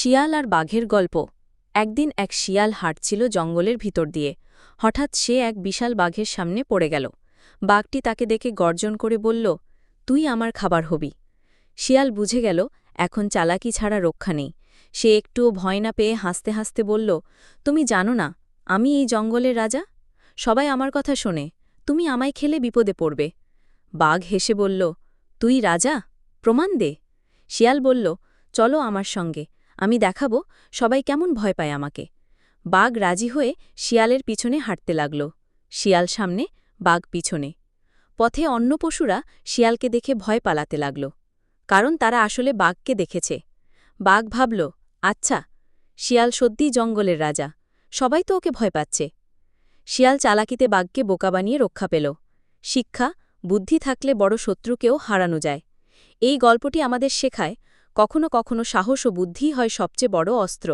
শিয়াল আর বাঘের গল্প। একদিন এক শিয়াল হাঁটছিল জঙ্গলের ভিতর দিয়ে। হঠাৎ সে এক বিশাল বাঘের সামনে পড়ে গেল। বাঘটি তাকে দেখে গর্জন করে বলল, তুই আমার খাবার হবি। শিয়াল বুঝে গেল এখন চালাকি ছাড়া রক্ষা নেই। সে একটুও ভয় না পেয়ে হাসতে হাসতে বলল, তুমি জানো না আমি এই জঙ্গলের রাজা? সবাই আমার কথা শোনে, তুমি আমায় খেলে বিপদে পড়বে। বাঘ হেসে বলল, তুই রাজা? প্রমাণ দে। শিয়াল বলল, চলো আমার সঙ্গে, আমি দেখাবো সবাই কেমন ভয় পায় আমাকে। বাঘ রাজি হয়ে শিয়ালের পিছনে হাঁটতে লাগল। শিয়াল সামনে, বাঘ পিছনে। পথে অন্য পশুরা শিয়ালকে দেখে ভয় পালাতে লাগল, কারণ তারা আসলে বাঘকে দেখেছে। বাঘ ভাবল, আচ্ছা, শিয়াল সত্যিই জঙ্গলের রাজা, সবাই তো ওকে ভয় পাচ্ছে। শিয়াল চালাকিতে বাঘকে বোকা বানিয়ে রক্ষা পেল। শিক্ষা, বুদ্ধি থাকলে বড় শত্রুকেও হারানো যায়। এই গল্পটি আমাদের শেখায়, কখনো কখনো সাহস ও বুদ্ধিই হয় সবচেয়ে বড় অস্ত্র।